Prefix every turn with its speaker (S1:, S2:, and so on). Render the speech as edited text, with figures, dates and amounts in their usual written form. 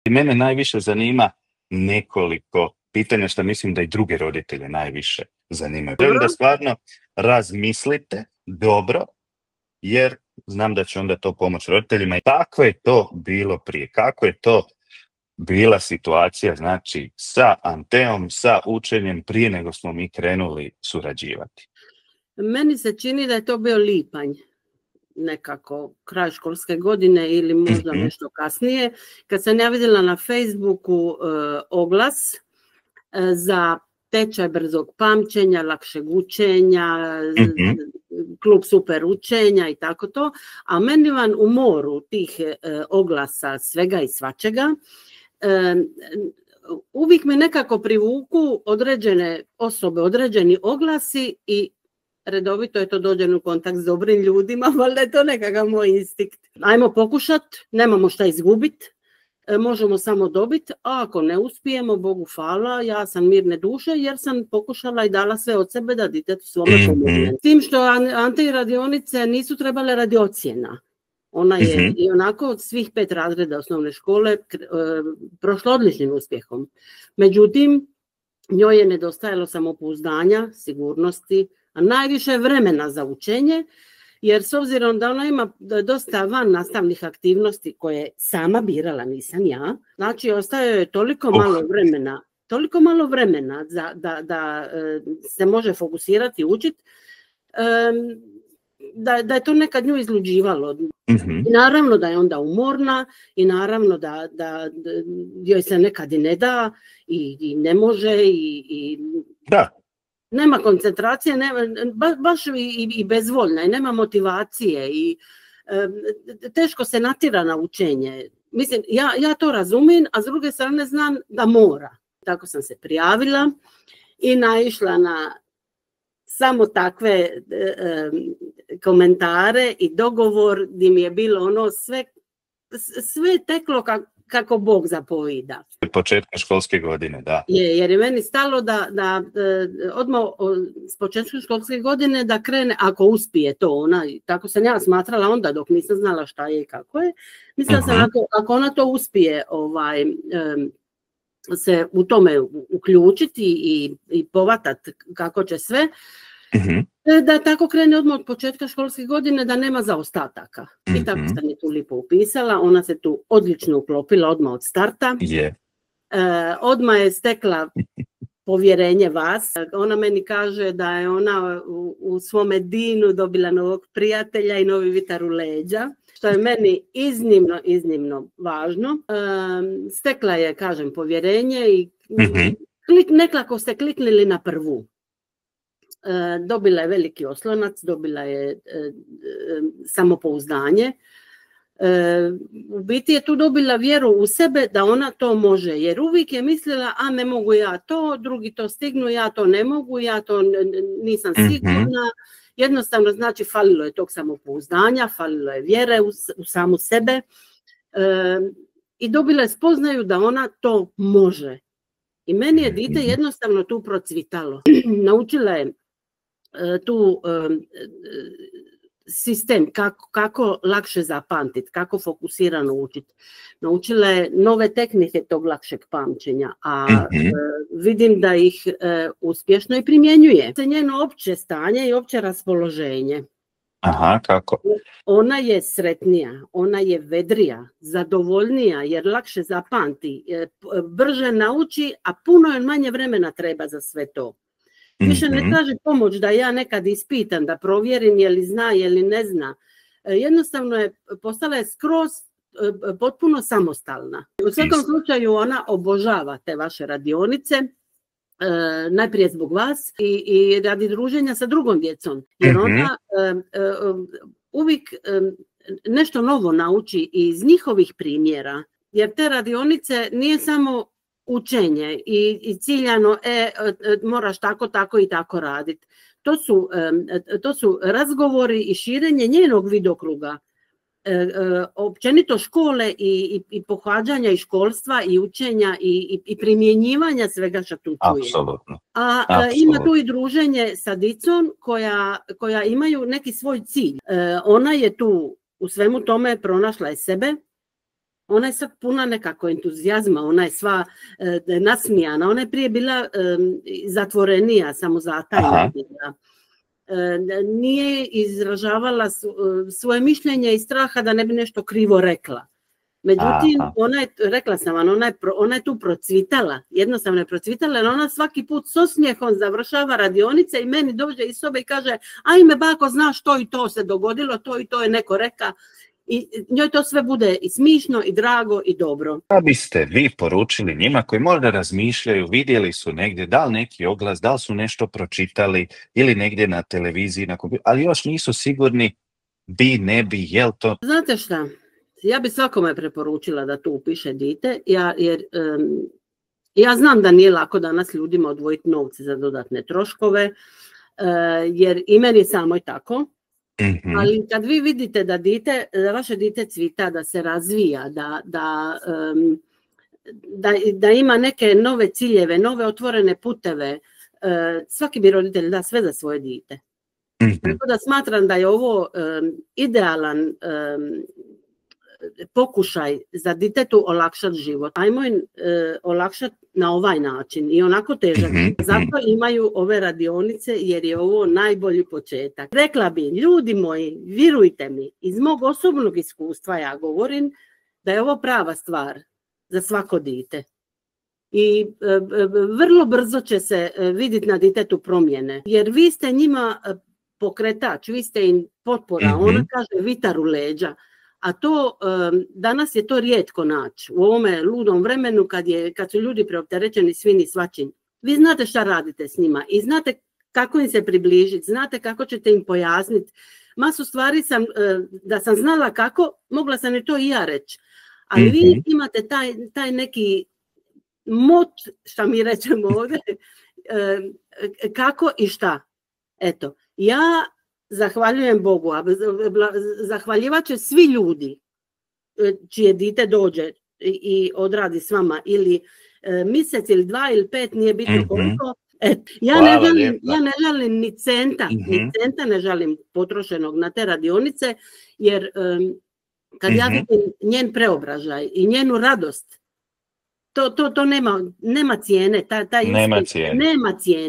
S1: I mene najviše zanima nekoliko pitanja što mislim da i druge roditelje najviše zanimaju. Želim da stvarno razmislite dobro, jer znam da će onda to pomoći roditeljima. I kako je to bilo prije? Kako je to bila situacija, znači, sa Anteom, sa učenjem prije nego smo mi krenuli surađivati?
S2: Meni se čini da je to bio lipanj, nekako kraj školske godine ili možda nešto kasnije, kad sam ja vidjela na Facebooku oglas za tečaj brzog pamćenja, lakšeg učenja, klub super učenja i tako to, a meni van u moru tih oglasa svega i svačega, uvijek me nekako privuku određene osobe, određeni oglasi i redovito je to dođen u kontakt s dobrim ljudima, valjda je to nekakav moj instinkt. Ajmo pokušat, nemamo šta izgubit, možemo samo dobiti, a ako ne uspijemo, Bogu hvala, ja sam mirne duše jer sam pokušala i dala sve od sebe da ditetu svome pomogne. S tim što Ante i radionice nisu trebale radi ocjena. Ona je i onako od svih 5 razreda osnovne škole prošla odličnim uspjehom. Međutim, njoj je nedostajalo samopouzdanja, sigurnosti, a najviše vremena za učenje, jer s obzirom da ona ima dosta van nastavnih aktivnosti koje sama birala, nisam ja, znači ostaje joj toliko malo vremena da se može fokusirati i učiti, da je to nekad nju izluđivalo. I naravno da je onda umorna i naravno da joj se nekad i ne da i ne može i
S1: da.
S2: Nema koncentracije, baš i bezvoljna i nema motivacije i teško se natjera na učenje. Mislim, ja to razumijem, a s druge strane znam da mora. Tako sam se prijavila i naišla na samo takve komentare i dogovor gdje mi je bilo ono sve teklo kako Bog zapovida.
S1: Početka školske godine, da.
S2: Jer je meni stalo da odmah s početka školske godine da krene, ako uspije to ona, tako sam ja smatrala onda dok nisam znala šta je i kako je. Mislila sam ako ona to uspije se u tome uključiti i povatati kako će sve, da tako krene odmah od početka školske godine, da nema zaostataka. I tako sam je tu lipo upisala, ona se tu odlično uklopila odmah od starta. Odmah je stekla povjerenje vas. Ona meni kaže da je ona u svome dinu dobila novog prijatelja i novi vitar u leđa, što je meni iznimno važno. Stekla je, kažem, povjerenje i nekako ste kliknili na prvu. Dobila je veliki oslonac, dobila je samopouzdanje. U biti je tu dobila vjeru u sebe da ona to može, jer uvijek je mislila, a ne mogu ja to, drugi to stignu, ja to ne mogu, ja to nisam sigurna. Jednostavno, znači, falilo je tog samopouzdanja, falilo je vjere u samu sebe i dobila je spoznaju da ona to može. I meni je dite jednostavno tu procvitalo. Naučila je tu sistem kako lakše zapamtiti, kako fokusirano učiti. Naučila je nove tehnike tog lakšeg pamćenja, a vidim da ih uspješno i primjenjuje. Njeno opće stanje i opće raspoloženje.
S1: Aha, kako?
S2: Ona je sretnija, ona je vedrija, zadovoljnija jer lakše zapamti, brže nauči, a puno je manje vremena treba za sve to. Više ne traži pomoć da ja nekad ispitam, da provjerim je li zna, je li ne zna. Jednostavno je postala je skroz potpuno samostalna. U svakom slučaju ona obožava te vaše radionice, najprije zbog vas i radi druženja sa drugom djecom. Jer ona uvijek nešto novo nauči iz njihovih primjera. Jer te radionice nije samo učenje i ciljano moraš tako i tako raditi. To su razgovori i širenje njenog vidokruga. Općenito škole i pohađanja i školstva i učenja i primjenjivanja svega što tu čuje.
S1: Apsolutno.
S2: Ima tu i druženje sa dicom koja imaju neki svoj cilj. Ona je tu u svemu tome pronašla je sebe Ona je sad puna nekako entuzijazma, ona je sva nasmijana, ona je prije bila zatvorenija, samozatajna. Nije izražavala svoje mišljenje iz straha da ne bi nešto krivo rekla. Međutim, ona je, rekla sam vam, ona je tu procvitala, jednostavno je procvitala, jer ona svaki put s osmijehom završava radionice i meni dođe iz sobe i kaže, ajme bako, znaš, to i to se dogodilo, to i to je neko reka. I njoj to sve bude i smišno, i drago, i dobro.
S1: Da biste vi poručili njima koji možda razmišljaju, vidjeli su negdje, da li neki oglas, da li su nešto pročitali ili negdje na televiziji, ali još nisu sigurni bi, ne bi, jel to?
S2: Znate šta, ja bi svakome preporučila da tu upiše dite, jer ja znam da nije lako danas ljudima odvojiti novce za dodatne troškove, jer i meni je samo i tako. Ali kad vi vidite da vaše dite cvita, da se razvija, da ima neke nove ciljeve, nove otvorene puteve, svaki bi roditelj da sve za svoje dite. Tako da smatram da je ovo idealan pokušaj za ditetu olakšati život. Ajmo im olakšati na ovaj način i onako težak. Zato imaju ove radionice jer je ovo najbolji početak. Rekla bi, ljudi moji, vjerujte mi, iz mog osobnog iskustva ja govorim da je ovo prava stvar za svako dite. I vrlo brzo će se vidjeti na ditetu promjene. Jer vi ste njima pokretač, vi ste im potpora, ona kaže vitar u leđa. A to, danas je to rijetko naći u ovome ludom vremenu kad su ljudi preopterećeni svim i svačim. Vi znate šta radite s njima i znate kako im se približiti, znate kako ćete im pojasniti. Masu stvari da sam znala kako, mogla sam i to i ja reći. Ali vi imate taj neki mot, šta mi rećemo ovdje, kako i šta. Eto, ja zahvaljujem Bogu, a zahvaljivat će svi ljudi čije dite dođe i odradi s vama ili mjesec ili 2 ili 5, nije bitno koliko. Ja ne žalim ni centa ne žalim potrošenog na te radionice, jer kad ja vidim njen preobražaj i njenu radost, to nema cijene. Nema cijene.